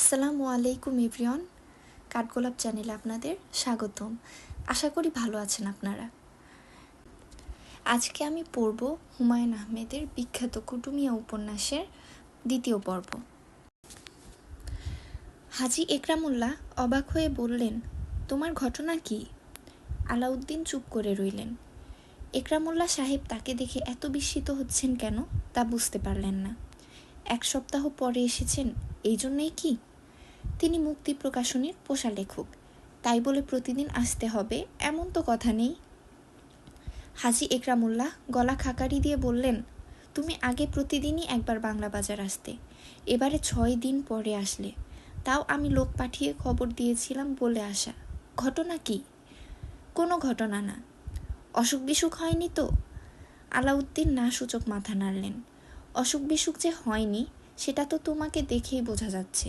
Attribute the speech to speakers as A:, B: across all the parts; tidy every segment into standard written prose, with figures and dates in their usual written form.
A: আসসালামু আলাইকুম এভরিওয়ান, কাঠগোলাপ চ্যানেলে আপনাদের স্বাগতম। আশা করি ভালো আছেন আপনারা। আজকে আমি পড়ব হুমায়ুন আহমেদের বিখ্যাত কুটুমিয়া উপন্যাসের দ্বিতীয় পর্ব। হাজী একরামুল্লাহ অবাক হয়ে বললেন, তোমার ঘটনা কি? আলাউদ্দিন চুপ করে রইলেন। একরামুল্লাহ সাহেব তাকে দেখে এত বিস্মিত হচ্ছেন কেন তা বুঝতে পারলেন না। 1 সপ্তাহ পরে এসেছেন, এই জন্যেই কি? তিনি মুক্তি প্রকাশনীর পোষা লেখক, তাই বলে প্রতিদিন আসতে হবে এমন তো কথা নেই। হাজী একরামুল্লাহ গলা খাকারি দিয়ে বললেন, তুমি আগে প্রতিদিনই একবার বাংলা বাজার আসতে, এবারে 6 দিন পরে আসলে, তাও আমি লোক পাঠিয়ে খবর দিয়েছিলাম বলে আসা। ঘটনা কি? কোনো ঘটনা না। অসুখ বিসুখ হয়নি তো? আলাউদ্দিন না সূচক মাথা নাড়লেন। অসুখ বিসুখ যে হয়নি সেটা তো তোমাকে দেখেই বোঝা যাচ্ছে,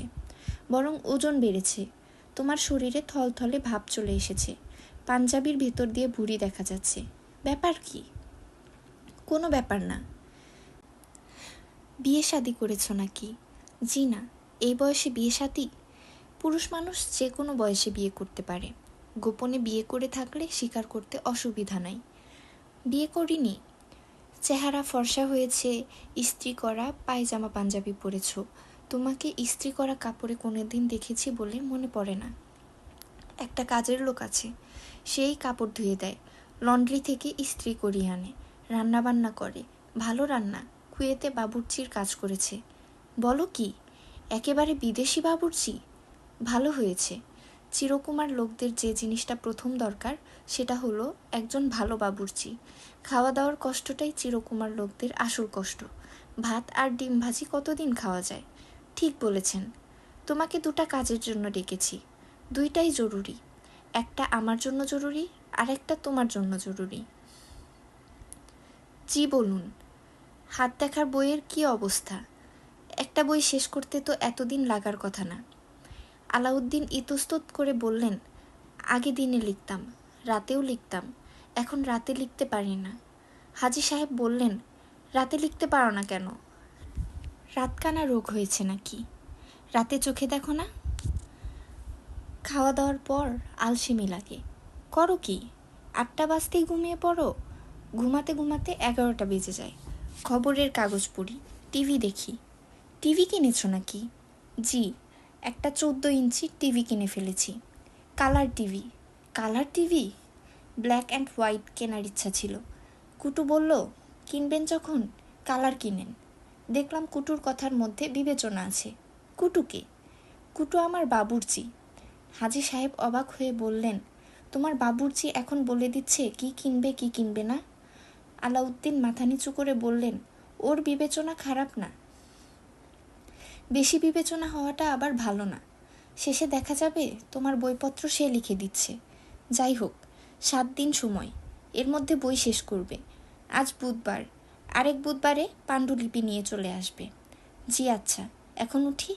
A: বরং ওজন বেড়েছে। তোমার শরীরে থলথলে ভাব চলে এসেছে, পাঞ্জাবির ভেতর দিয়ে ভুঁড়ি দেখা যাচ্ছে। ব্যাপার কি? কোনো ব্যাপার না। বিয়ে শাদী করেছো নাকি? জি না। এই বয়সে বিয়ে শাদী? পুরুষ মানুষ যে কোনো বয়সে বিয়ে করতে পারে, গোপনে বিয়ে করে থাকলে স্বীকার করতে অসুবিধা নাই। বিয়ে করিনি। চেহারা ফর্সা হয়েছে, ইস্ত্রি করা পায়জামা পাঞ্জাবি পরেছ। তোমাকে ইস্ত্রি করা কাপড়ে কোনোদিন দেখেছি বলে মনে পড়ে না। একটা কাজের লোক আছে, সেই কাপড় ধুয়ে দেয়, লন্ড্রি থেকে ইস্ত্রি করিয়ে আনে, রান্না বান্না করে, ভালো রান্না। কুয়েতে বাবুর্চির কাজ করেছে। বলো কি, একেবারে বিদেশি বাবুর্চি? ভালো হয়েছে। চিরকুমার লোকদের যে জিনিসটা প্রথম দরকার সেটা হলো একজন ভালো বাবুর্চি। খাওয়া দাওয়ার কষ্টটাই চিরকুমার লোকদের আসল কষ্ট। ভাত আর ডিম ভাজি কতদিন খাওয়া যায়? ঠিক বলেছেন। তোমাকে 2টা কাজের জন্য ডেকেছি, 2টাই জরুরি। একটা আমার জন্য জরুরি, আর একটা তোমার জন্য জরুরি। জি বলুন। হাত দেখার বইয়ের কি অবস্থা? একটা বই শেষ করতে তো এতদিন লাগার কথা না। আলাউদ্দিন ইতস্তত করে বললেন, আগে দিনে লিখতাম, রাতেও লিখতাম, এখন রাতে লিখতে পারি না। হাজী সাহেব বললেন, রাতে লিখতে পারো না কেন? রাতকানা রোগ হয়েছে নাকি? রাতে চোখে দেখো না? খাওয়া দাওয়ার পর আলসেমি লাগে। করো কি? 8টা বাজতেই ঘুমিয়ে পড়ো। ঘুমাতে ঘুমাতে 11টা বেজে যায়। খবরের কাগজ পড়ি, টিভি দেখি। টিভি কিনেছো নাকি? জি, একটা 14 ইঞ্চি টিভি কিনে ফেলেছি। Colour TV? Colour TV? Black and white কেনার ইচ্ছা ছিল। কুটু বলল, কিনবেন যখন কালার কিনেন। দেখলাম কুটুর কথার মধ্যে বিবেচনা আছে। কুটুকে? কুটু আমার বাবুর্চি। হাজী সাহেব অবাক হয়ে বললেন, তোমার বাবুর্চি এখন বলে দিচ্ছে কি কিনবে কি কিনবে না? আলাউদ্দিন মাথা নিচু করে বললেন, ওর বিবেচনা খারাপ না। বেশি বিবেচনা হওয়াটা আবার ভালো না। শেষে দেখা যাবে তোমার বইপত্র সে লিখে দিচ্ছে। যাই হোক, 7 দিন সময়, এর মধ্যে বই শেষ করবে। আজ বুধবার, আরেক বুধবারে পাণ্ডুলিপি নিয়ে চলে আসবে। জি আচ্ছা, এখন উঠি?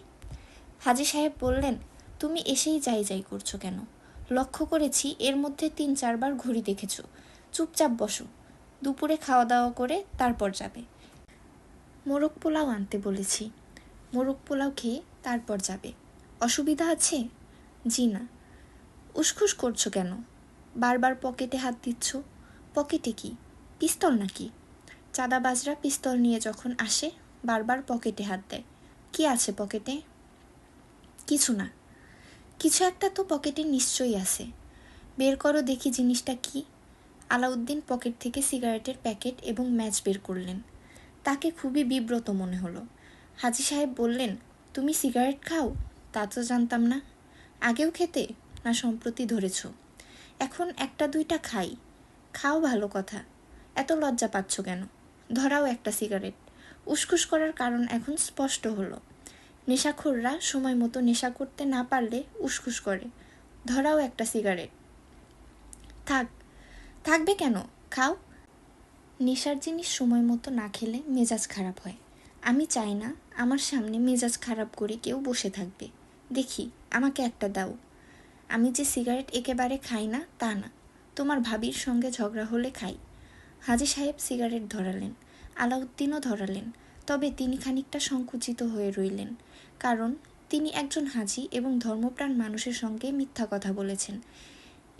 A: হাজী সাহেব বললেন, তুমি এসেই যাই যাই করছো কেন? লক্ষ্য করেছি এর মধ্যে 3-4 বার ঘড়ি দেখেছ। চুপচাপ বসো, দুপুরে খাওয়া দাওয়া করে তারপর যাবে। মোরগ পোলাও আনতে বলেছি, মোরগ পোলাও খেয়ে তারপর যাবে। অসুবিধা আছে? জি না। উসখুস করছো কেন? বারবার পকেটে হাত দিচ্ছ। পকেটে কি? পিস্তল নাকি? চাঁদাবাজরা পিস্তল নিয়ে যখন আসে বারবার পকেটে হাত দেয়। কি আছে পকেটে? কিছু না। কিছু একটা তো পকেটে নিশ্চয়ই আছে। বের করো দেখি জিনিসটা কি। আলাউদ্দিন পকেট থেকে সিগারেটের প্যাকেট এবং ম্যাচ বের করলেন। তাকে খুবই বিব্রত মনে হলো। হাজী সাহেব বললেন, তুমি সিগারেট খাও? তা তো জানতাম না। আগেও খেতে, না সম্প্রতি ধরেছ? এখন 1-2টা খাই। খাও, ভালো কথা। এত লজ্জা পাচ্ছ কেন? ধরাও একটা সিগারেট। উসখুস করার কারণ এখন স্পষ্ট হলো। নেশাখোররা সময় মতো নেশা করতে না পারলে উসখুস করে। ধরাও একটা সিগারেট। থাক। থাকবে কেন? খাও। নেশার জিনিস সময় মতো না খেলে মেজাজ খারাপ হয়। আমি চাই না আমার সামনে মেজাজ খারাপ করে কেউ বসে থাকবে। দেখি, আমাকে একটা দাও। আমি যে সিগারেট একেবারে খাই না তা না, তোমার ভাবির সঙ্গে ঝগড়া হলে খাই। হাজী সাহেব সিগারেট ধরালেন, আলাউদ্দিনও ধরালেন। তবে তিনি খানিকটা সংকুচিত হয়ে রইলেন, কারণ তিনি একজন হাজি এবং ধর্মপ্রাণ মানুষের সঙ্গে মিথ্যা কথা বলেছেন,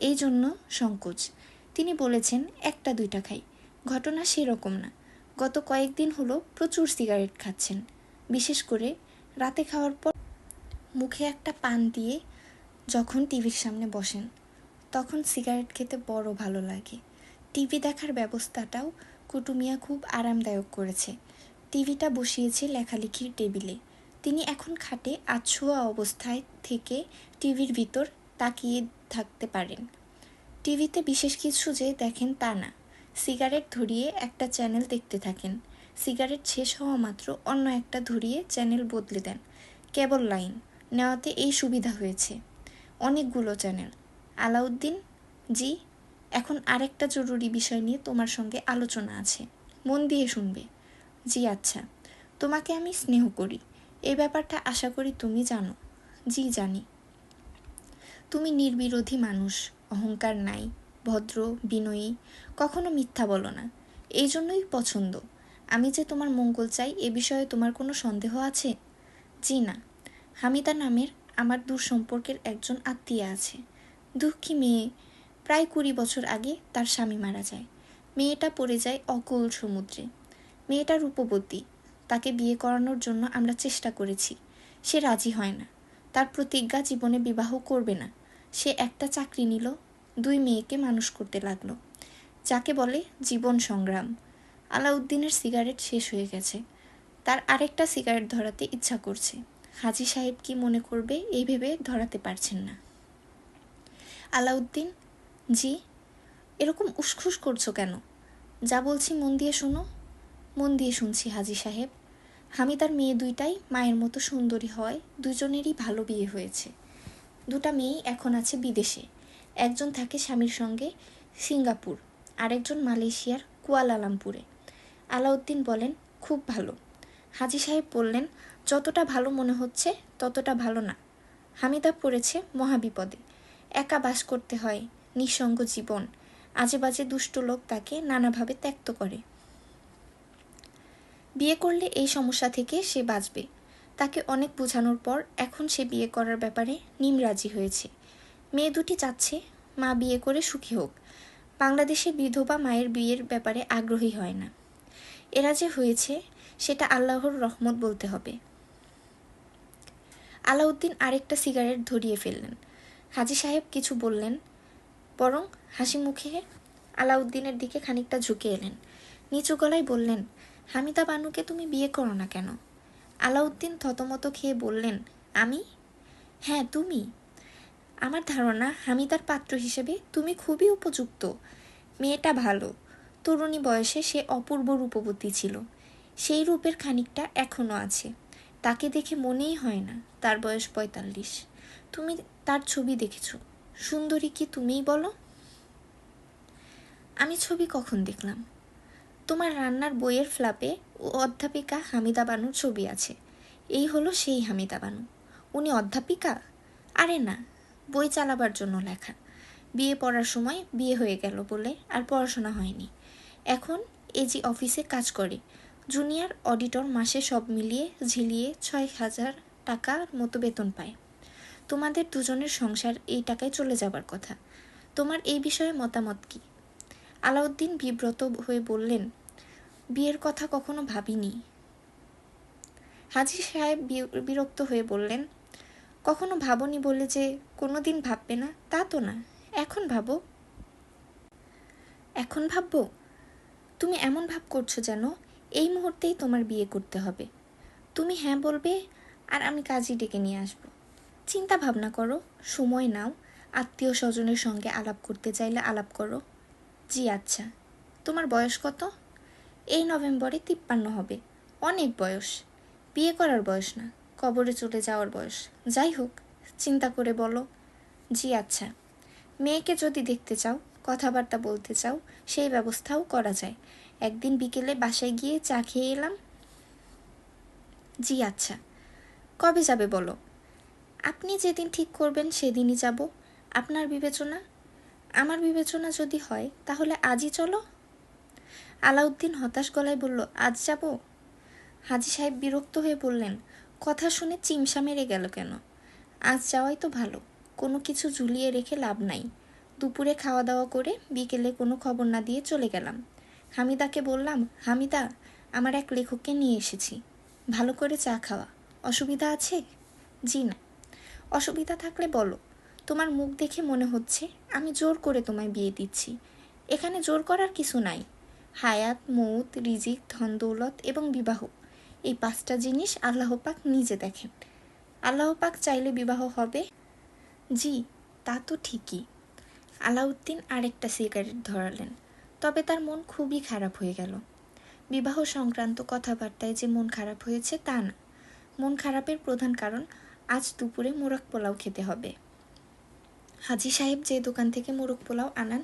A: এই জন্য সংকোচ। তিনি বলেছেন 1-2টা খাই। ঘটনা সেরকম না। গত কয়েকদিন হলো প্রচুর সিগারেট খাচ্ছেন, বিশেষ করে রাতে খাওয়ার পর মুখে একটা পান দিয়ে যখন টিভির সামনে বসেন তখন সিগারেট খেতে বড় ভালো লাগে। টিভি দেখার ব্যবস্থাটাও কুটুমিয়া খুব আরামদায়ক করেছে। টিভিটা বসিয়েছে লেখালেখির টেবিলে। তিনি এখন খাটে আধশোয়া অবস্থায় থেকে টিভির ভিতর তাকিয়ে থাকতে পারেন। টিভিতে বিশেষ কিছু যে দেখেন তা না, সিগারেট ধরিয়ে একটা চ্যানেল দেখতে থাকেন। সিগারেট শেষ হওয়া মাত্র অন্য একটা ধরিয়ে চ্যানেল বদলে দেন। কেবল লাইন নেওয়াতে এই সুবিধা হয়েছে, অনেকগুলো চ্যানেল। আলাউদ্দিন, জি, এখন আরেকটা জরুরি বিষয় নিয়ে তোমার সঙ্গে আলোচনা আছে, মন দিয়ে শুনবে। জি আচ্ছা। তোমাকে আমি স্নেহ করি, এই ব্যাপারটা আশা করি তুমি জানো। জি জানি। তুমি নির্বিরোধী মানুষ, অহংকার নাই, ভদ্র, বিনয়ী, কখনো মিথ্যা বলো না, এই জন্যই পছন্দ। আমি যে তোমার মঙ্গল চাই এ বিষয়ে তোমার কোনো সন্দেহ আছে? জি না। হামিদা নামের আমার দূর সম্পর্কের একজন আত্মীয়া আছে, দুঃখী মেয়ে। প্রায় 20 বছর আগে তার স্বামী মারা যায়। মেয়েটা পড়ে যায় অকুল সমুদ্রে। মেয়েটা রূপবতী, তাকে বিয়ে করানোর জন্য আমরা চেষ্টা করেছি, সে রাজি হয় না। তার প্রতিজ্ঞা জীবনে বিবাহ করবে না। সে একটা চাকরি নিল, 2 মেয়েকে মানুষ করতে লাগলো, যাকে বলে জীবন সংগ্রাম। আলাউদ্দিনের সিগারেট শেষ হয়ে গেছে, তার আরেকটা সিগারেট ধরাতে ইচ্ছা করছে। হাজী সাহেব কি মনে করবে এই ভেবে ধরাতে পারছেন না। আলাউদ্দিন, জি। এরকম উসখুস করছো কেন? যা বলছি মন দিয়ে শোনো। মন দিয়ে শুনছি হাজী সাহেব। হামিদার মেয়ে 2টাই মায়ের মতো সুন্দরী হয়, দুজনেরই ভালো বিয়ে হয়েছে। 2টা মেয়েই এখন আছে বিদেশে। একজন থাকে স্বামীর সঙ্গে সিঙ্গাপুর, আরেকজন মালয়েশিয়ার কুয়ালালামপুরে। আলাউদ্দিন বলেন, খুব ভালো। হাজী সাহেব বললেন, যতটা ভালো মনে হচ্ছে ততটা ভালো না। হামিদা পড়েছে মহাবিপদে। একা বাস করতে হয়, নিঃসঙ্গ জীবন। আজেবাজে দুষ্ট লোক তাকে নানাভাবে ত্যক্ত করে। বিয়ে করলে এই সমস্যা থেকে সে বাঁচবে। তাকে অনেক বোঝানোর পর এখন সে বিয়ে করার ব্যাপারে নিমরাজি হয়েছে। মেয়ে 2টি চাচ্ছে মা বিয়ে করে সুখী হোক। বাংলাদেশে বিধবা মায়ের বিয়ের ব্যাপারে আগ্রহী হয় না। এরা যে হয়েছে সেটা আল্লাহর রহমত বলতে হবে। আলাউদ্দিন আরেকটা সিগারেট ধরিয়ে ফেললেন। হাজী সাহেব কিছু বললেন, বরং হাসি মুখে আলাউদ্দিনের দিকে খানিকটা ঝুঁকে এলেন। নিচু গলায় বললেন, হামিদা বানুকে তুমি বিয়ে করো না কেন? আলাউদ্দিন থতমত খেয়ে বললেন, আমি? হ্যাঁ তুমি। আমার ধারণা হামিদার পাত্র হিসেবে তুমি খুবই উপযুক্ত। মেয়েটা ভালো, তরুণী বয়সে সে অপূর্ব রূপবতী ছিল। সেই রূপের খানিকটা এখনও আছে। তাকে দেখে মনেই হয় না তার বয়স 45। তুমি তার ছবি দেখেছ, সুন্দরী কি তুমিই বলো? আমি ছবি কখন দেখলাম? তোমার রান্নার বইয়ের ফ্ল্যাপে অধ্যাপিকা হামিদা বানুর ছবি আছে। এই হলো সেই হামিদা বানু। উনি অধ্যাপিকা? আরে না, বই চালাবার জন্য লেখা। বিয়ে পড়ার সময় বিয়ে হয়ে গেল বলে আর পড়াশোনা হয়নি। এখন এজি অফিসে কাজ করে। জুনিয়র অডিটর, মাসে সব মিলিয়ে ঝিলিয়ে 6,000 টাকার মতো বেতন পায়। তোমাদের দুজনের সংসার এই টাকায় চলে যাবার কথা। তোমার এই বিষয়ে মতামত কি? আলাউদ্দিন বিব্রত হয়ে বললেন, বিয়ের কথা কখনো ভাবিনি। হাজী সাহেব বিরক্ত হয়ে বললেন, কখনো ভাবনি বলে যে কোনোদিন ভাববে না তা তো না, এখন ভাবো। এখন ভাববো? তুমি এমন ভাব করছো যেন এই মুহূর্তেই তোমার বিয়ে করতে হবে। তুমি হ্যাঁ বলবে আর আমি কাজী ডেকে নিয়ে আসবো। চিন্তা ভাবনা করো, সময় নাও, আত্মীয় স্বজনের সঙ্গে আলাপ করতে চাইলে আলাপ করো। জি আচ্ছা। তোমার বয়স কত? এই নভেম্বরে 53 হবে। অনেক বয়স। বিয়ে করার বয়স না, কবরে চলে যাওয়ার বয়স। যাই হোক, চিন্তা করে বলো। জি আচ্ছা। মেয়েকে যদি দেখতে চাও, কথাবার্তা বলতে চাও, সেই ব্যবস্থাও করা যায়। একদিন বিকেলে বাসায় গিয়ে চা খেয়ে এলাম। জি আচ্ছা। কবে যাবে বলো? আপনি যেদিন ঠিক করবেন সেদিনই যাব। আপনার বিবেচনা? আমার বিবেচনা যদি হয় তাহলে আজই চলো। আলাউদ্দিন হতাশ গলায় বলল, আজ যাব? হাজী সাহেব বিরক্ত হয়ে বললেন, কথা শুনে চিমসা মেরে গেল কেন? আজ যাওয়াই তো ভালো, কোনো কিছু ঝুলিয়ে রেখে লাভ নাই। দুপুরে খাওয়া দাওয়া করে বিকেলে কোনো খবর না দিয়ে চলে গেলাম। হামিদাকে বললাম, হামিদা, আমার এক লেখককে নিয়ে এসেছি, ভালো করে চা খাওয়া। অসুবিধা আছে? জি না। অসুবিধা থাকলে বলো। তোমার মুখ দেখে মনে হচ্ছে আমি জোর করে তোমায় বিয়ে দিচ্ছি। এখানে জোর করার কিছু নাই। হায়াত, মৌত, রিজিক, ধন দৌলত এবং বিবাহ, এই 5টা জিনিস আল্লাহ পাক নিজে দেখেন। আল্লাহ পাক চাইলে বিবাহ হবে। জি, তা তো ঠিকই। আলাউদ্দিন আরেকটা সিগারেট ধরালেন, তবে তার মন খুবই খারাপ হয়ে গেল। বিবাহ সংক্রান্ত কথাবার্তায় যে মন খারাপ হয়েছে তা না, মন খারাপের প্রধান কারণ আজ দুপুরে মোরগ পোলাও খেতে হবে। হাজি সাহেব যে দোকান থেকে মোরগ পোলাও আনান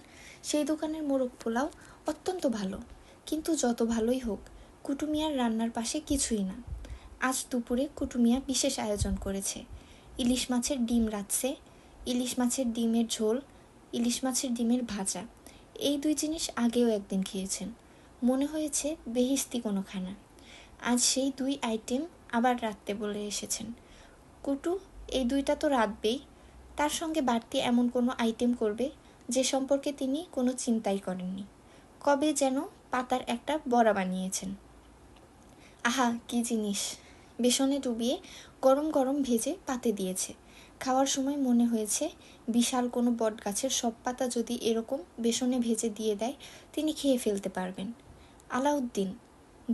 A: সেই দোকানের মোরগ পোলাও অত্যন্ত ভালো, কিন্তু যত ভালোই হোক কুটুমিয়ার রান্নার পাশে কিছুই না। আজ দুপুরে কুটুমিয়া বিশেষ আয়োজন করেছে। ইলিশ মাছের ডিম রাঁধছে, ইলিশ মাছের ডিমের ঝোল, ইলিশ মাছের ডিমের ভাজা। এই 2 জিনিস আগেও একদিন খেয়েছেন, মনে হয়েছে বেহিস্তি কোনো খানা। আজ সেই 2 আইটেম আবার রাঁধতে বলে এসেছেন। কুটু এই 2টা তো রাঁধবেই, তার সঙ্গে বাড়তি এমন কোনো আইটেম করবে যে সম্পর্কে তিনি কোনো চিন্তাই করেননি। কবে যেন পাতার একটা বড়া বানিয়েছেন। আহা, কি জিনিস! বেসনে ডুবিয়ে গরম গরম ভেজে পাতে দিয়েছে। খাওয়ার সময় মনে হয়েছে বিশাল কোনো বট গাছের সব পাতা যদি এরকম বেসনে ভেজে দিয়ে দেয় তিনি খেয়ে ফেলতে পারবেন। আলাউদ্দিন,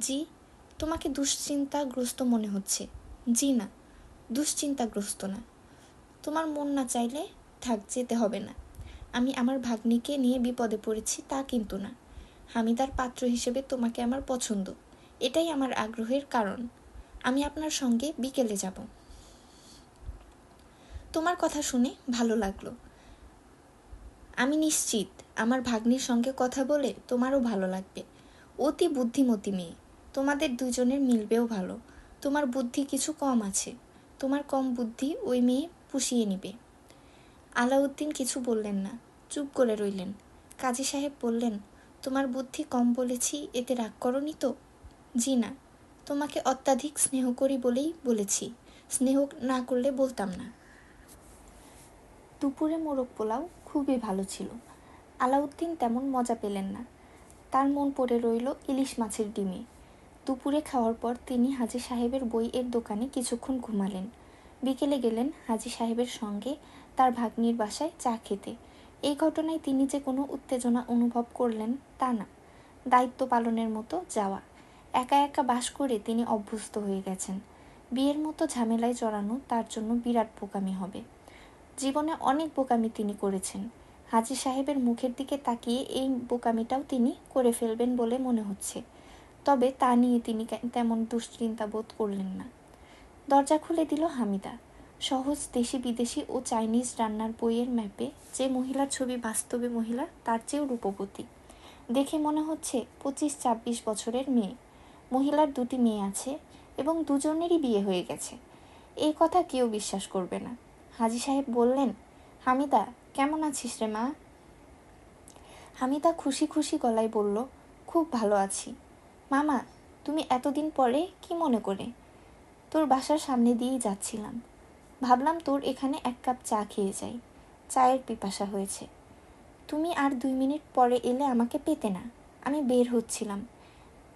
A: জি? তোমাকে দুশ্চিন্তাগ্রস্ত মনে হচ্ছে। জি না, দুশ্চিন্তাগ্রস্ত না। তোমার মন না চাইলে থাক, যেতে হবে না। আমি আমার ভাগ্নিকে নিয়ে বিপদে পড়েছি তা কিন্তু না। হামিদার পাত্র হিসেবে তোমাকে আমার পছন্দ, এটাই আমার আগ্রহের কারণ। আমি আপনার সঙ্গে বিকেলে যাব। তোমার কথা শুনে ভালো লাগলো। আমি নিশ্চিত আমার ভাগ্নির সঙ্গে কথা বলে তোমারও ভালো লাগবে। অতি বুদ্ধিমতী মেয়ে, তোমাদের 2জনের মিলবেও ভালো। তোমার বুদ্ধি কিছু কম আছে, তোমার কম বুদ্ধি ওই মেয়ে পুষিয়ে নিবে। আলাউদ্দিন কিছু বললেন না, চুপ করে রইলেন। কাজী সাহেব বললেন, তোমার বুদ্ধি কম বলেছি এতে রাগ করনি তো? জি না, তোমাকে অত্যাধিক স্নেহ করি বলেই বলেছি, স্নেহ না করলে বলতাম না। দুপুরে মোরগ পোলাও খুবই ভালো ছিল। আলাউদ্দিন তেমন মজা পেলেন না, তার মন পড়ে রইল ইলিশ মাছের ডিমে। দুপুরে খাওয়ার পর তিনি হাজি সাহেবের বইয়ের দোকানে কিছুক্ষণ ঘুমালেন। বিকেলে গেলেন হাজি সাহেবের সঙ্গে তার ভাগ্নির বাসায় চা খেতে। এই ঘটনায় তিনি যে কোনো উত্তেজনা অনুভব করলেন তা না, দায়িত্ব পালনের মতো যাওয়া। একা একা বাস করে তিনি অভ্যস্ত হয়ে গেছেন। বিয়ের মতো ঝামেলায় জড়ানো তার জন্য বিরাট বোকামি হবে। জীবনে অনেক বোকামি তিনি করেছেন, হাজি সাহেবের মুখের দিকে তাকিয়ে এই বোকামিটাও তিনি করে ফেলবেন বলে মনে হচ্ছে। তবে তা নিয়ে তিনি তেমন দুশ্চিন্তা বোধ করলেন না। দরজা খুলে দিল হামিদা। সহজ দেশি বিদেশি ও চাইনিজ রান্নার বইয়ের ম্যাপে যে মহিলার ছবি বাস্তবে মহিলা তার চেয়েও রূপবতী। দেখে মনে হচ্ছে 25-26 বছরের মেয়ে। মহিলার 2টি মেয়ে আছে এবং 2জনেরই বিয়ে হয়ে গেছে। এই কথা কেউ বিশ্বাস করবে না। হাজি সাহেব বললেন, হামিদা, কেমন আছিস রে মা? হামিদা খুশি খুশি গলায় বলল, খুব ভালো আছি। মামা, তুমি এতদিন পরে কি মনে করে? তোর বাসার সামনে দিয়েই যাচ্ছিলাম, ভাবলাম তোর এখানে 1 কাপ চা খেয়ে যাই, চায়ের পিপাসা হয়েছে। তুমি আর 2 মিনিট পরে এলে আমাকে পেতে না। আমি বের হচ্ছিলাম,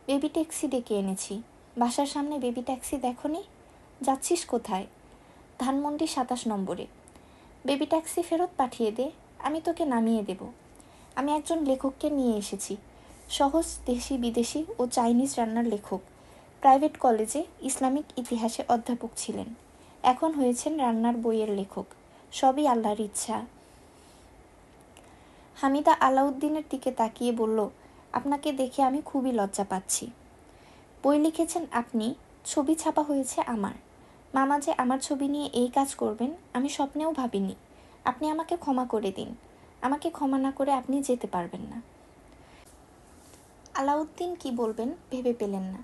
A: বেবি ট্যাক্সি ডেকে এনেছি। বাসার সামনে বেবি ট্যাক্সি দেখোনি? যাচ্ছিস কোথায়? ধানমন্ডি 27 নম্বরে। বেবি ট্যাক্সি ফেরত পাঠিয়ে দে, আমি তোকে নামিয়ে দেব। আমি একজন লেখককে নিয়ে এসেছি, সহজ দেশি বিদেশি ও চাইনিজ রান্নার লেখক। প্রাইভেট কলেজে ইসলামিক ইতিহাসে অধ্যাপক ছিলেন, এখন হয়েছেন রান্নার বইয়ের লেখক। সবই আল্লাহর ইচ্ছা। হামিদা আলাউদ্দিনের দিকে তাকিয়ে বলল, আপনাকে দেখে আমি খুবই লজ্জা পাচ্ছি। বই লিখেছেন আপনি, ছবি ছাপা হয়েছে আমার। মামা যে আমার ছবি নিয়ে এই কাজ করবেন আমি স্বপ্নেও ভাবিনি। আপনি আমাকে ক্ষমা করে দিন, আমাকে ক্ষমা না করে আপনি যেতে পারবেন না। আলাউদ্দিন কি বলবেন ভেবে পেলেন না।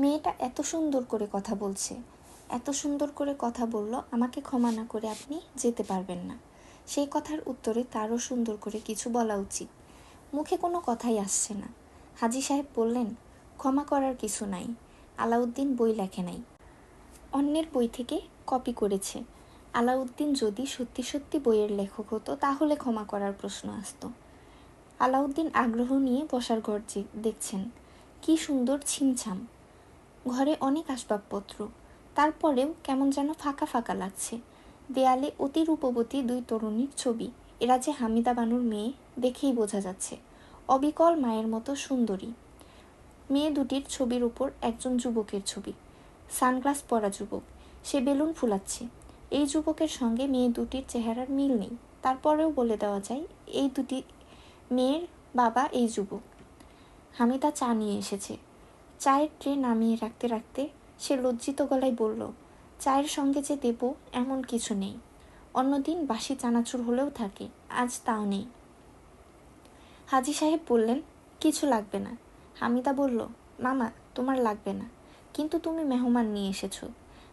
A: মেয়েটা এত সুন্দর করে কথা বলছে, এত সুন্দর করে কথা বলল, আমাকে ক্ষমা না করে আপনি যেতে পারবেন না। সেই কথার উত্তরে তারও সুন্দর করে কিছু বলা উচিত, মুখে কোনো কথাই আসছে না। হাজি সাহেব বললেন, ক্ষমা করার কিছু নাই, আলাউদ্দিন বই লেখে নাই। অন্যের বই থেকে কপি করেছে। আলাউদ্দিন যদি সত্যি সত্যি বইয়ের লেখক হতো তাহলে ক্ষমা করার প্রশ্ন আসতো। আলাউদ্দিন আগ্রহ নিয়ে বসার ঘর দেখছেন। কি সুন্দর ছিমছাম। ঘরে অনেক আসবাবপত্র, তারপরেও কেমন যেন ফাঁকা ফাঁকা লাগছে। দেয়ালে অতি রূপবতী দুই তরুণীর ছবি। এরা যে হামিদা বানুর মেয়ে দেখেই বোঝা যাচ্ছে। অবিকল মায়ের মতো সুন্দরী। মেয়ে দুটির ছবির উপর একজন যুবকের ছবি, সানগ্লাস পরা যুবক। সে বেলুন ফুলাচ্ছে। এই যুবকের সঙ্গে মেয়ে দুটির চেহারার মিল নেই, তারপরেও বলে দেওয়া যায় এই দুটি মেয়ের বাবা এই যুবক। হামিদা চা নিয়ে এসেছে। চায়ের ট্রে নামিয়ে রাখতে রাখতে সে লজ্জিত গলায় বলল, চায়ের সঙ্গে যে দেব এমন কিছু নেই। অন্যদিন বাসি চানাচুর হলেও থাকে, আজ তাও নেই। হাজি সাহেব বললেন, কিছু লাগবে না। হামিদা বলল, মামা তোমার লাগবে না, কিন্তু তুমি মেহমান নিয়ে এসেছো।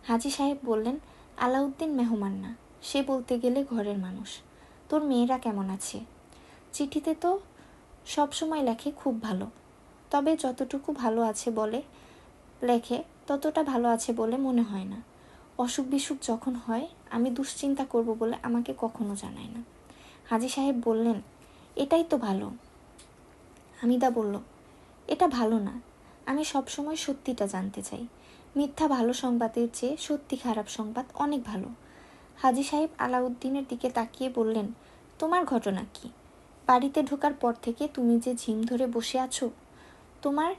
A: হাজি সাহেব বললেন, আলাউদ্দিন মেহমান না, সে বলতে গেলে ঘরের মানুষ। তোর মেয়েরা কেমন আছে? চিঠিতে তো সবসময় লেখে খুব ভালো, তবে যতটুকু ভালো আছে বলে লেখে ততটা ভালো আছে বলে মনে হয় না। অসুখ বিসুখ যখন হয় আমি দুশ্চিন্তা করব বলে আমাকে কখনো জানায় না। হাজি সাহেব বললেন, এটাই তো ভালো। হামিদা বলল, এটা ভালো না, আমি সবসময় সত্যিটা জানতে চাই। মিথ্যা ভালো সংবাদের চেয়ে সত্যি খারাপ সংবাদ অনেক ভালো। হাজি সাহেব আলাউদ্দিনের দিকে তাকিয়ে বললেন, তোমার ঘটনা কি? বাড়িতে ঢোকার পর থেকে তুমি যে ঝিম ধরে বসে আছো, তোমার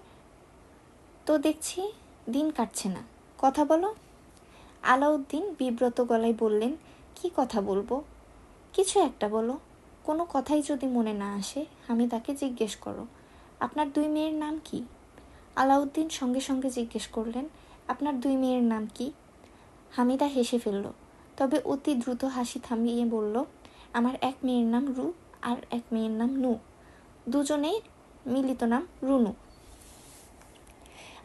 A: তো দেখছি দিন কাটছে না, কথা বলো। আলাউদ্দিন বিব্রত গলায় বললেন, কি কথা বলবো? কিছু একটা বলো। কোনো কথাই যদি মনে না আসে হামিদাকে জিজ্ঞেস করো, আপনার দুই মেয়ের নাম কি? আলাউদ্দিন সঙ্গে সঙ্গে জিজ্ঞেস করলেন, আপনার দুই মেয়ের নাম কি? হামিদা হেসে ফেলল, তবে অতি দ্রুত হাসি থামিয়ে বলল, আমার এক মেয়ের নাম রু আর এক মেয়ের নাম নু, দুজনেই মিলিত নাম রুনু।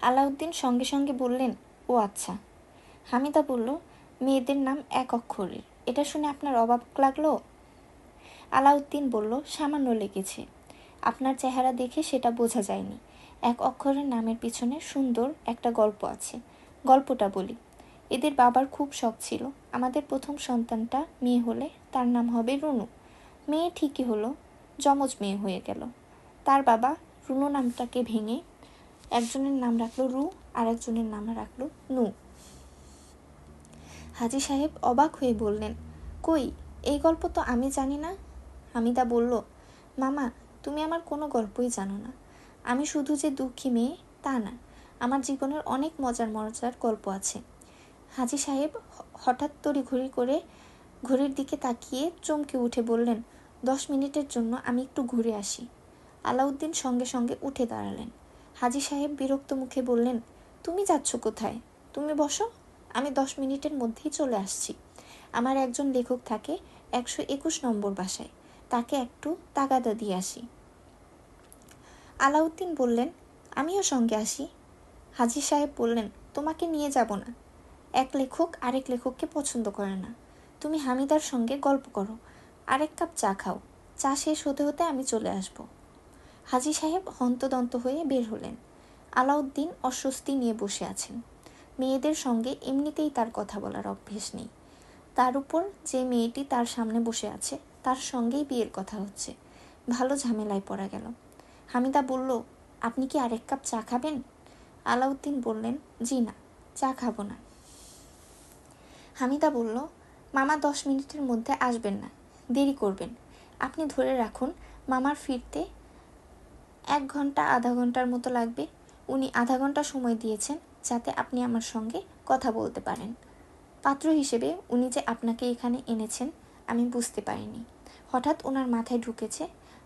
A: আলাউদ্দিন সঙ্গে সঙ্গে বললেন, ও আচ্ছা। হামিদা বলল, মেয়েদের নাম এক অক্ষরের, এটা শুনে আপনার অবাক লাগলো? আলাউদ্দিন বলল, সামান্য লেগেছে। আপনার চেহারা দেখে সেটা বোঝা যায়নি। এক অক্ষরের নামের পিছনে সুন্দর একটা গল্প আছে, গল্পটা বলি। এদের বাবার খুব শখ ছিল আমাদের প্রথম সন্তানটা মেয়ে হলে তার নাম হবে রুনু। মেয়ে ঠিকই হলো, যমজ মেয়ে হয়ে গেল। তার বাবা রুনু নামটাকে ভেঙে একজনের নাম রাখলো রু আর একজনের নাম রাখলো নু। হাজি সাহেব অবাক হয়ে বললেন, কই, এই গল্প তো আমি জানি না। হামিদা বলল, মামা তুমি আমার কোনো গল্পই জানো না। আমি শুধু যে দুঃখী মেয়ে তা না, আমার জীবনের অনেক মজার মজার গল্প আছে। হাজি সাহেব হঠাৎ তড়িঘড়ি করে ঘড়ির দিকে তাকিয়ে চমকে উঠে বললেন, 10 মিনিটের জন্য আমি একটু ঘুরে আসি। আলাউদ্দিন সঙ্গে সঙ্গে উঠে দাঁড়ালেন। হাজি সাহেব বিরক্ত মুখে বললেন, তুমি যাচ্ছ কোথায়? তুমি বসো, আমি 10 মিনিটের মধ্যেই চলে আসছি। আমার একজন লেখক থাকে 121 নম্বর বাসায়, তাকে একটু তাগাদা দিয়ে আসি। আলাউদ্দিন বললেন, আমিও সঙ্গে আসি। হাজি সাহেব বললেন, তোমাকে নিয়ে যাব না। এক লেখক আরেক লেখককে পছন্দ করে না। তুমি হামিদার সঙ্গে গল্প করো, আরেক কাপ চা খাও। চা শেষ হতে হতে আমি চলে আসব। হাজি সাহেব হন্তদন্ত হয়ে বের হলেন। আলাউদ্দিন অস্বস্তি নিয়ে বসে আছেন। মেয়েদের সঙ্গে এমনিতেই তার কথা বলার অভ্যেস নেই, তার উপর যে মেয়েটি তার সামনে বসে আছে তার সঙ্গেই বিয়ের কথা হচ্ছে, ভালো ঝামেলায় পড়া গেল। হামিদা বলল, আপনি কি আরেক কাপ চা খাবেন? আলাউদ্দিন বললেন, জি না, চা খাবো না। হামিদা বলল, মামা 10 মিনিটের মধ্যে আসবেন না, দেরি করবেন। আপনি ধরে রাখুন মামার ফিরতে 1 ঘন্টা আধা ঘন্টার মতো লাগবে। উনি আধা ঘন্টা সময় দিয়েছেন যাতে আপনি আমার সঙ্গে কথা বলতে পারেন। পাত্র হিসেবে উনি যে আপনাকে এখানে এনেছেন আমি বুঝতে পারিনি। হঠাৎ ওনার মাথায় ঢুকেছে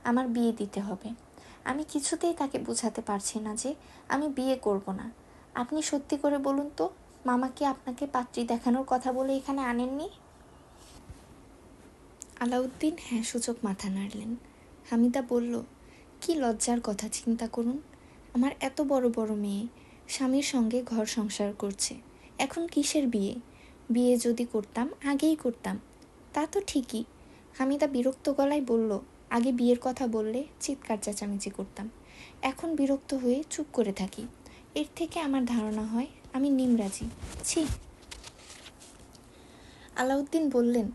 A: আমার বিয়ে দিতে হবে। আমি কিছুতেই তাকে বোঝাতে পারছি না যে আমি বিয়ে করব না। আপনি সত্যি করে বলুন তো, মামাকে আপনাকে পাত্রী দেখানোর কথা বলে এখানে আনেননি? আলাউদ্দিন হ্যাঁ সূচক মাথা নাড়লেন। হামিদা বলল, কি লজ্জার কথা, চিন্তা করুন। আমার এত বড় বড় মেয়ে স্বামীর সঙ্গে ঘর সংসার করছে, এখন কিসের বিয়ে? বিয়ে যদি করতাম আগেই করতাম। তা তো ঠিকই। হামিদা বিরক্ত গলায় বলল, আগে বিয়ের কথা বললে চিৎকার চেঁচামেচি করতাম, এখন বিরক্ত হয়ে চুপ করে থাকি। এর থেকে আমার ধারণা হয় আমি নিমরাজি। ছি। আলাউদ্দিন বললেন,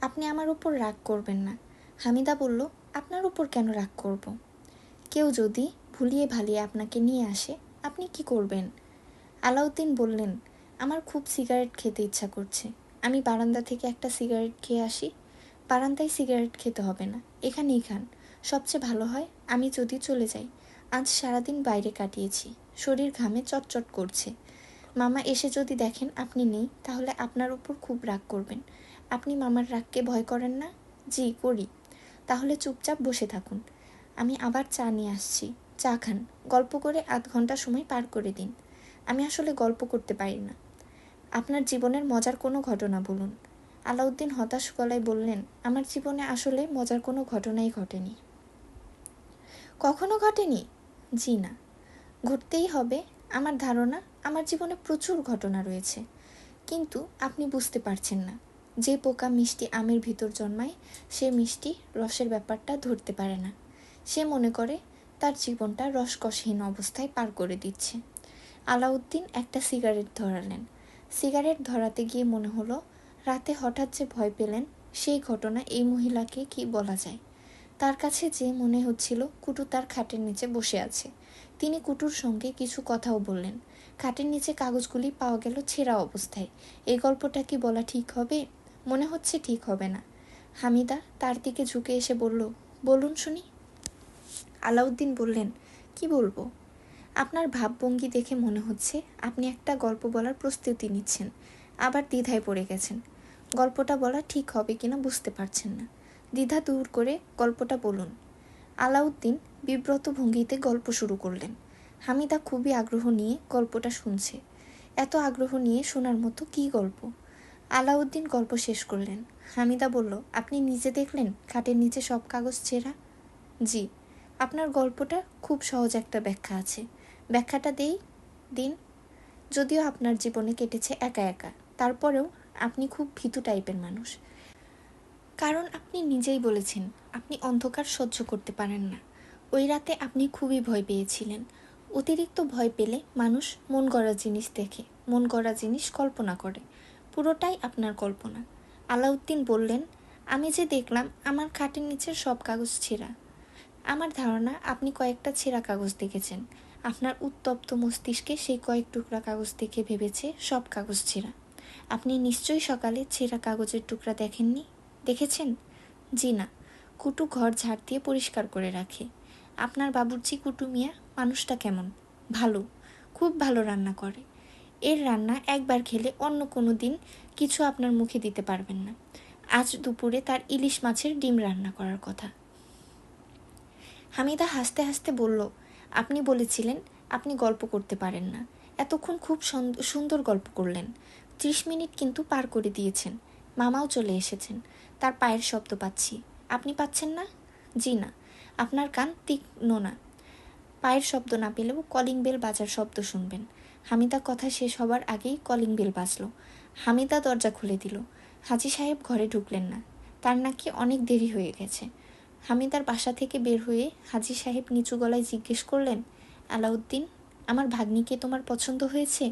A: আপনি আমার উপর রাগ করবেন না। হামিদা বলল, আপনার উপর কেন রাগ করব? কেউ যদি ভুলিয়ে ভালিয়ে আপনাকে নিয়ে আসে, আপনি কি করবেন? আলাউদ্দিন বললেন, আমার খুব সিগারেট খেতে ইচ্ছা করছে। আমি বারান্দা থেকে একটা সিগারেট খেয়ে আসি। বারান্দায় সিগারেট খেতে হবে না, এখানেই খান। সবচেয়ে ভালো হয় আমি যদি চলে যাই। আজ সারাদিন বাইরে কাটিয়েছি, শরীর ঘামে চটচট করছে। মামা এসে যদি দেখেন আপনি নেই, তাহলে আপনার উপর খুব রাগ করবেন। আপনি মামার রাগকে ভয় করেন না? জি করি। তাহলে চুপচাপ বসে থাকুন, আমি আবার চা নিয়ে আসছি। চা খান, গল্প করে আধ ঘন্টা সময় পার করে দিন। আমি আসলে গল্প করতে পারি না। আপনার জীবনের মজার কোনো ঘটনা বলুন। আলাউদ্দিন হতাশ গলায় বললেন, আমার জীবনে আসলে মজার কোনো ঘটনাই ঘটেনি। কখনো ঘটেনি? জি না। ঘটতেই হবে। আমার ধারণা আমার জীবনে প্রচুর ঘটনা রয়েছে, কিন্তু আপনি বুঝতে পারছেন না। যে পোকা মিষ্টি আমের ভিতর জন্মায়, সে মিষ্টি রসের ব্যাপারটা ধরতে পারে না। সে মনে করে তার জীবনটা রসকসহীন অবস্থায় পার করে দিচ্ছে। আলাউদ্দিন একটা সিগারেট ধরালেন। সিগারেট ধরাতে গিয়ে মনে হলো, রাতে হঠাৎ যে ভয় পেলেন, সেই ঘটনা এই মহিলাকে কি বলা যায়। তার কাছে যে মনে হচ্ছিল কুটু তার খাটের নিচে বসে আছে। তিনি কুটুর সঙ্গে কিছু কথাও বললেন। খাটের নিচে কাগজগুলি পাওয়া গেল ছেঁড়া অবস্থায়। এই গল্পটা কি বলা ঠিক হবে? মনে হচ্ছে ঠিক হবে না। হামিদা তার দিকে ঝুঁকে এসে বলল, বলুন শুনি। আলাউদ্দিন বললেন, কি বলবো? আপনার ভাবভঙ্গি দেখে মনে হচ্ছে আপনি একটা গল্প বলার প্রস্তুতি নিচ্ছেন, আবার দ্বিধায় পড়ে গেছেন। গল্পটা বলা ঠিক হবে কিনা বুঝতে পারছেন না। দ্বিধা দূর করে গল্পটা বলুন। আলাউদ্দিন বিব্রত ভঙ্গিতে গল্প শুরু করলেন। হামিদা খুবই আগ্রহ নিয়ে গল্পটা শুনছে। এত আগ্রহ নিয়ে শোনার মতো কী গল্প? আলাউদ্দিন গল্প শেষ করলেন। হামিদা বলল, আপনি নিজে দেখলেন খাটের নিচে সব কাগজ ছেঁড়া? জি। আপনার গল্পটা খুব সহজ একটা ব্যাখ্যা আছে। ব্যাখ্যাটা দিন। যদিও আপনার জীবনে কেটেছে একা একা, তারপরেও আপনি খুব ভীতু টাইপের মানুষ। কারণ আপনি নিজেই বলেছেন আপনি অন্ধকার সহ্য করতে পারেন না। ওই রাতে আপনি খুবই ভয় পেয়েছিলেন। অতিরিক্ত ভয় পেলে মানুষ মন গড়া জিনিস দেখে, মন গড়া জিনিস কল্পনা করে। পুরোটাই আপনার কল্পনা। আলাউদ্দিন বললেন, আমি যে দেখলাম আমার খাটের নিচের সব কাগজ ছেঁড়া। আমার ধারণা আপনি কয়েকটা ছেঁড়া কাগজ দেখেছেন। আপনার উত্তপ্ত মস্তিষ্কে সেই কয়েক টুকরা কাগজ দেখে ভেবেছে সব কাগজ ছেঁড়া। আপনি নিশ্চয়ই সকালে ছেঁড়া কাগজের টুকরা দেখেননি? দেখেছেন? জি না। কুটু ঘর ঝাড় দিয়ে পরিষ্কার করে রাখে। আপনার বাবুর্চি কুটু মিয়া মানুষটা কেমন? ভালো, খুব ভালো রান্না করে। এর রান্না একবার খেলে অন্য কোনো দিন কিছু আপনার মুখে দিতে পারবেন না। আজ দুপুরে তার ইলিশ মাছের ডিম রান্না করার কথা। হামিদা হাসতে হাসতে বলল, আপনি বলেছিলেন আপনি গল্প করতে পারেন না। এতক্ষণ খুব সুন্দর গল্প করলেন। 30 মিনিট কিন্তু পার করে দিয়েছেন। মামাও চলে এসেছেন, তার পায়ের শব্দ পাচ্ছি। আপনি পাচ্ছেন না? জি না। আপনার কান তীক্ষ্ণ না। পায়ের শব্দ না পেলেও কলিং বেল বাজার শব্দ শুনবেন। হামিদা কথা শেষ হবার আগেই কলিং বেল বাজল। হামিদা দরজা খুলে দিল। হাজি সাহেব ঘরে ঢুকলেন না। তার নাকি অনেক দেরি হয়ে গেছে। হামিদার বাসা থেকে বের হয়ে হাজি সাহেব নিচু গলায় জিজ্ঞেস করলেন, আলাউদ্দিন, আমার ভাগ্নিকে তোমার পছন্দ হয়েছে?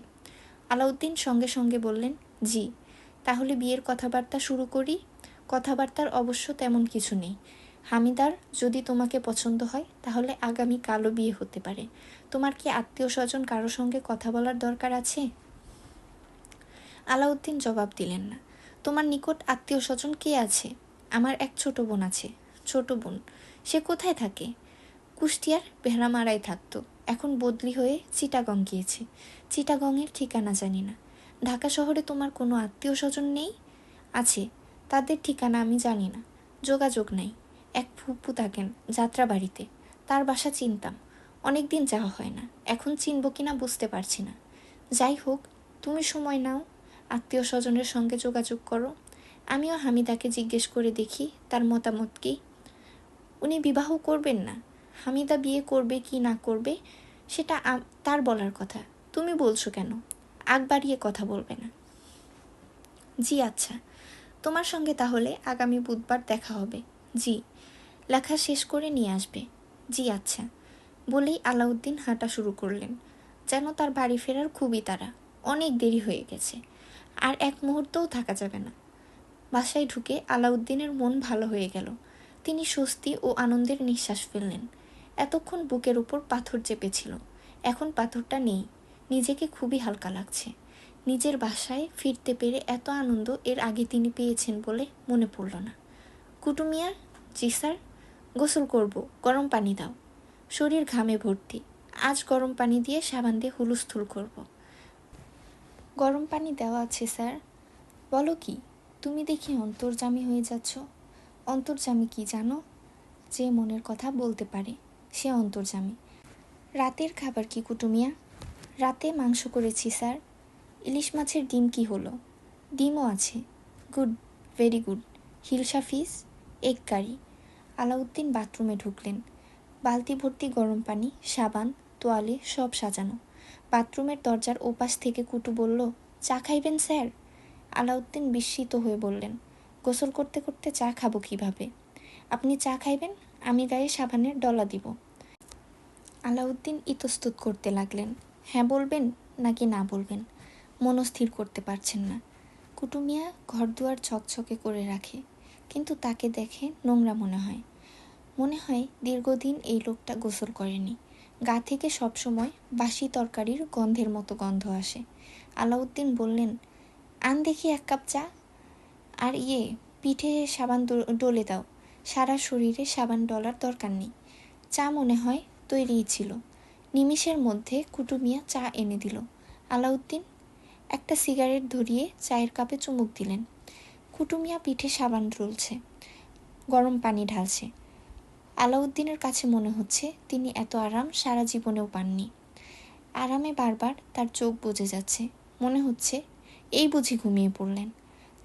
A: আলাউদ্দিন সঙ্গে সঙ্গে বললেন, জি। তাহলে বিয়ের কথাবার্তা শুরু করি। কথাবার্তার অবশ্য তেমন কিছু নেই। হামিদার যদি তোমাকে পছন্দ হয় তাহলে আগামী কালও বিয়ে হতে পারে। তোমার কি আত্মীয় স্বজন কারো সঙ্গে কথা বলার দরকার আছে? আলাউদ্দিন জবাব দিলেন না। তোমার নিকট আত্মীয় স্বজন কে আছে? আমার এক ছোট বোন আছে। ছোট বোন? সে কোথায় থাকে? কুষ্টিয়ার ভেড়ামারায় থাকতো, এখন বদলি হয়ে চিটাগং গিয়েছে। চিটাগংয়ের ঠিকানা জানি না। ঢাকা শহরে তোমার কোনো আত্মীয় স্বজন নেই? আছে, তাদের ঠিকানা আমি জানি না, যোগাযোগ নাই। এক ফুপু থাকেন যাত্রাবাড়িতে, তার বাসা চিনতাম। অনেক দিন যাওয়া হয় না, এখন চিনব কিনা বুঝতে পারছি না। যাই হোক, তুমি সময় নাও, আত্মীয় স্বজনের সঙ্গে যোগাযোগ করো। আমিও হামিদাকে জিজ্ঞেস করে দেখি তার মতামত কী। উনি বিবাহ করবেন না। হামিদা বিয়ে করবে কি না করবে সেটা তার বলার কথা। তুমি বলছো কেন? আগ বাড়িয়ে কথা বলবে না। জি আচ্ছা, তোমার সঙ্গে তাহলে আগামী বুধবার দেখা হবে। জি। লেখা শেষ করে নিয়ে আসবে। জি আচ্ছা। বলেই আলাউদ্দিন হাঁটা শুরু করলেন, যেন তার বাড়ি ফেরার খুবই তাড়া। অনেক দেরি হয়ে গেছে, আর এক মুহূর্তও থাকা যাবে না। বাসায় ঢুকে আলাউদ্দিনের মন ভালো হয়ে গেল। তিনি স্বস্তি ও আনন্দের নিঃশ্বাস ফেললেন। এতক্ষণ বুকের উপর পাথর চেপেছিল, এখন পাথরটা নেই। নিজেকে খুবই হালকা লাগছে। নিজের বাসায় ফিরতে পেরে এত আনন্দ এর আগে তিনি পেয়েছেন বলে মনে পড়ল না। কুটু মিয়া, জি স্যার। গোসল করব, গরম পানি দাও। শরীর ঘামে ভর্তি। আজ গরম পানি দিয়ে সাবান দিয়ে হুলুস্থুল করব। গরম পানি দেওয়া আছে স্যার। বলো কি, তুমি দেখি অন্তর্যামী হয়ে যাচ্ছ। অন্তর্যামী কি জানো? যে মনের কথা বলতে পারে, সে অন্তর্যামী। রাতের খাবার কি কুটু মিয়া? রাতে মাংস করেছি স্যার। ইলিশ মাছের ডিম কি হলো? ডিমও আছে। Good, very good. Hilsa fish, egg curry. Alauddin বাথরুমে ঢুকলেন। বালতি ভর্তি গরম পানি, সাবান, তোয়ালে সব সাজানো। বাথরুমের দরজার ওপাশ থেকে কুটু বলল, চা খাইবেন স্যার? আলাউদ্দিন বিস্মিত হয়ে বললেন, গোসল করতে করতে চা খাবো কিভাবে? আপনি চা খাইবেন, আমি গায়ে সাবানের ডলা দিব। আলাউদ্দিন ইতস্তত করতে লাগলেন। হ্যাঁ বলবেন নাকি না বলবেন মনস্থির করতে পারছেন না। কুটু মিয়া ঘরদুয়ার ছকছকে করে রাখে, কিন্তু তাকে দেখে নোংরা মনে হয়। মনে হয় দীর্ঘদিন এই লোকটা গোসল করেনি। গা থেকে সবসময় বাসি তরকারির গন্ধের মতো গন্ধ আসে। আলাউদ্দিন বললেন, আন দেখি এক কাপ চা। আর পিঠে সাবান ডলে দাও। সারা শরীরে সাবান ডলার দরকার নেই। চা মনে হয় তৈরিই ছিল। নিমিষের মধ্যে কুটু মিয়া চা এনে দিল। আলাউদ্দিন একটা সিগারেট ধরিয়ে চায়ের কাপে চুমুক দিলেন। কুটু মিয়া পিঠে সাবান ডলছে, গরম পানি ঢালছে। আলাউদ্দিনের কাছে মনে হচ্ছে তিনি এত আরাম সারা জীবনেও পাননি। আরামে বারবার তার চোখ বুজে যাচ্ছে। মনে হচ্ছে এই বুঝি ঘুমিয়ে পড়লেন।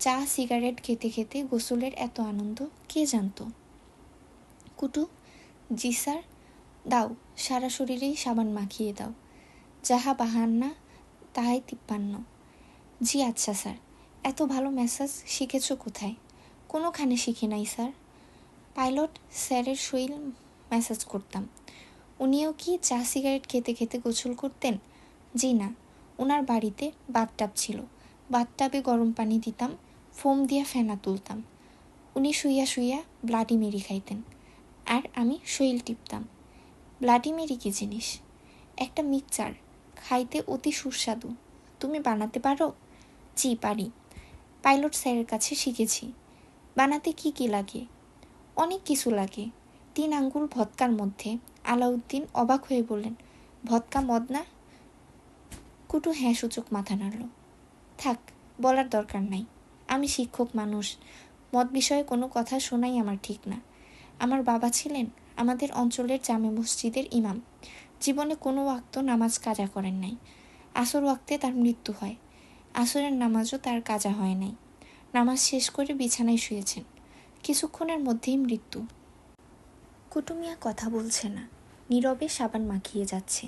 A: চা সিগারেট খেতে খেতে গোসলের এত আনন্দ কে জানত? কুটু, জি স্যার। দাও, সারা শরীরেই সাবান মাখিয়ে দাও। যাহা বাহান্না তাহাই 53। জি আচ্ছা স্যার। এত ভালো ম্যাসাজ শিখেছ কোথায়? কোনোখানে শিখি নাই স্যার। পাইলট স্যারের শরীর ম্যাসাজ করতাম। উনিও কি চা সিগারেট খেতে খেতে গোসল করতেন? জি না, ওনার বাড়িতে বাথটাব ছিল। বাথটাবে গরম পানি দিতাম, ফোম দিয়া ফেনা তুলতাম। উনি শুইয়া শুইয়া ব্লাডি মেরি খাইতেন, আর আমি শৈল টিপতাম। ব্লাডি মেরি কী জিনিস? একটা মিক্সচার, খাইতে অতি সুস্বাদু। তুমি বানাতে পারো? জি পারি। পাইলট স্যারের কাছে শিখেছি। বানাতে কি কি লাগে? অনেক কিছু লাগে। 3 আঙ্গুল ভদকার মধ্যে। আলাউদ্দিন অবাক হয়ে বললেন, ভদকা মদ না? কুটু হ্যাঁ সূচক মাথা নাড়ল। থাক, বলার দরকার নাই। আমি শিক্ষক মানুষ, মদ বিষয়ে কোনো কথা শোনাই আমার ঠিক না। আমার বাবা ছিলেন আমাদের অঞ্চলের জামে মসজিদের ইমাম। জীবনে কোনো ওয়াক্ত নামাজ কাজা করেন নাই। আসর ওয়াক্তে তার মৃত্যু হয়। আসরের নামাজও তার কাজা হয় নাই। নামাজ শেষ করে বিছানায় শুয়েছেন, কিছুক্ষণের মধ্যেই মৃত্যু। কুটু মিয়া কথা বলছে না, নীরবে সাবান মাখিয়ে যাচ্ছে,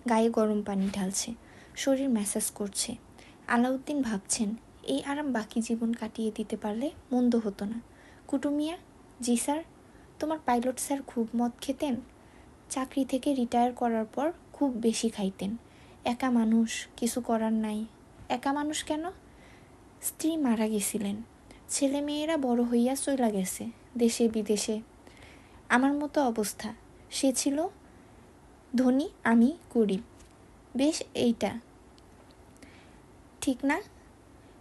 A: গায়ে গরম পানি ঢালছে, শরীর ম্যাসাজ করছে। আলাউদ্দিন ভাবছেন, এই আরাম বাকি জীবন কাটিয়ে দিতে পারলে মন্দ হতো না। কুটু মিয়া, জি স্যার। তোমার পাইলট স্যার খুব মদ খেতেন? চাকরি থেকে রিটায়ার করার পর খুব বেশি খাইতেন। একা মানুষ, কিছু করার নাই। একা মানুষ কেন? স্ত্রী মারা গেছিলেন, ছেলে মেয়েরা বড় হইয়া চইলা গেছে দেশে বিদেশে। আমার মতো অবস্থা। সে ছিল ধনী, আমি গরিব। বেশ এইটা ঠিক না?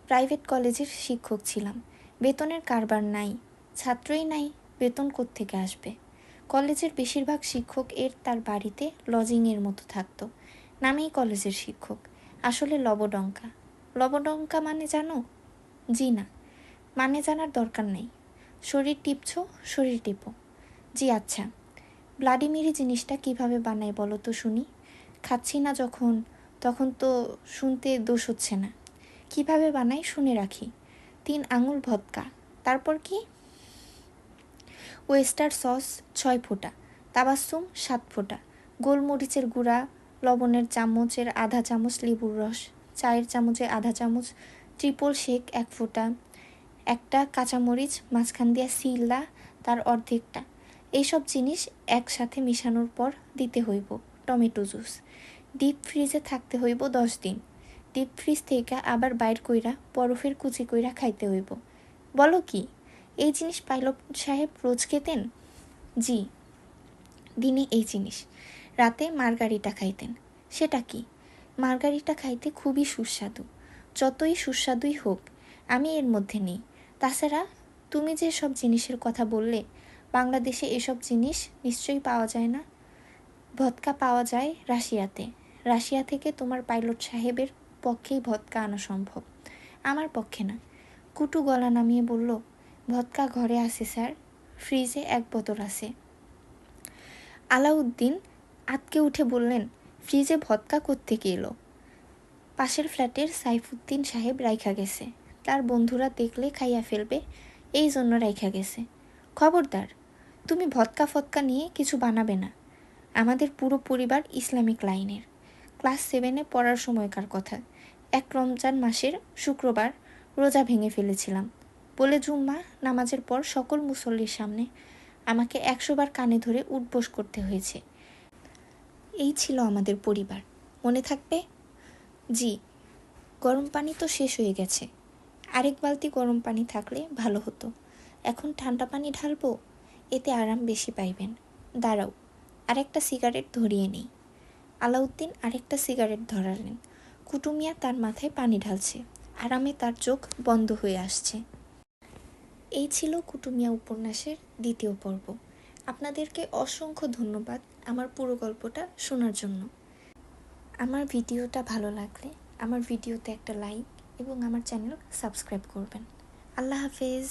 A: প্রাইভেট কলেজের শিক্ষক ছিলাম, বেতনের কারবার নাই, ছাত্রই নাই, বেতন কোত্থেকে আসবে? কলেজের বেশিরভাগ শিক্ষক তার বাড়িতে লজিংয়ের মতো থাকতো। নামেই কলেজের শিক্ষক, আসলে লবডঙ্কা। লবডঙ্কা মানে জানো? জি না। মানে জানার দরকার নেই। শরীর টিপছ, শরীর টিপো। জি আচ্ছা। ব্লাডি মেরি জিনিসটা কিভাবে বানায় বলো তো শুনি। খাচ্ছি না যখন, তখন তো শুনতে দোষ হচ্ছে না। কিভাবে বানাই শুনে রাখি। 3 আঙুল ভদকা, তারপর কি? ওয়েস্টার সস 6 ফোঁটা, তাবাসুম 7 ফোঁটা, গোলমরিচের গুঁড়া, লবণের চামচের আধা চামচ লেবুর রস, চায়ের চামচে আধা চামচ, ট্রিপল শেক 1 ফোঁটা, একটা কাঁচামরিচ মাঝখান দিয়া সিল্লা তার অর্ধেকটা। এইসব জিনিস একসাথে মিশানোর পর দিতে হইব টমেটো জুস। ডিপ ফ্রিজে থাকতে হইব 10 দিন। ডিপ ফ্রিজ থেকে আবার বাইর কইরা বরফের কুচি কইরা খাইতে হইব। বলো কি, এই জিনিস পাইলট সাহেব রোজ খেতেন? জি, দিনে এই জিনিস, রাতে মার্গারিটা খাইতেন। সেটা কি? মার্গারিটা খাইতে খুবই সুস্বাদু। যতই সুস্বাদুই হোক, আমি এর মধ্যে নেই। তাছাড়া তুমি যে সব জিনিসের কথা বললে, বাংলাদেশে এসব জিনিস নিশ্চয়ই পাওয়া যায় না। ভদকা পাওয়া যায় রাশিয়াতে। রাশিয়া থেকে তোমার পাইলট সাহেবের পক্ষেই ভদকা আনা সম্ভব, আমার পক্ষে না। কুটু গলা নামিয়ে বলল, ভদকা ঘরে আছে স্যার, ফ্রিজে 1 বোতল আছে। আলাউদ্দিন আঁতকে উঠে বললেন, ফ্রিজে ভদকা কোত্থেকে এলো? পাশের ফ্ল্যাটের সাইফুদ্দিন সাহেব রাইখা গেছে, তার বন্ধুরা দেখলে খাইয়া ফেলবে, এই জন্য রাইখা গেছে। খবরদার, তুমি ভদকা ফদকা নিয়ে কিছু বানাবে না। আমাদের পুরো পরিবার ইসলামিক লাইনের। ক্লাস 7-এ পড়ার সময়কার কথা। এক রমজান মাসের শুক্রবার রোজা ভেঙে ফেলেছিলাম বলে জুম্মা নামাজের পর সকল মুসল্লির সামনে আমাকে 100 বার কানে ধরে উঠবোস করতে হয়েছে। এই ছিল আমাদের পরিবার, মনে থাকবে? জি। গরম পানি তো শেষ হয়ে গেছে, আরেক বালতি গরম পানি থাকলে ভালো হতো। এখন ঠান্ডা পানি ঢালবো, এতে আরাম বেশি পাইবেন। দাঁড়াও, আরেকটা সিগারেট ধরিয়ে নেই। আলাউদ্দিন আরেকটা সিগারেট ধরালেন। কুটুমিয়া তার মাথায় পানি ঢালছে, আরামে তার চোখ বন্ধ হয়ে আসছে। এই ছিল কুটুমিয়া উপন্যাসের 2য় পর্ব। আপনাদেরকে অসংখ্য ধন্যবাদ আমার পুরো গল্পটা শোনার জন্য। আমার ভিডিওটা ভালো লাগলে আমার ভিডিওতে একটা লাইক এবং আমার চ্যানেল সাবস্ক্রাইব করবেন। আল্লাহ হাফেজ।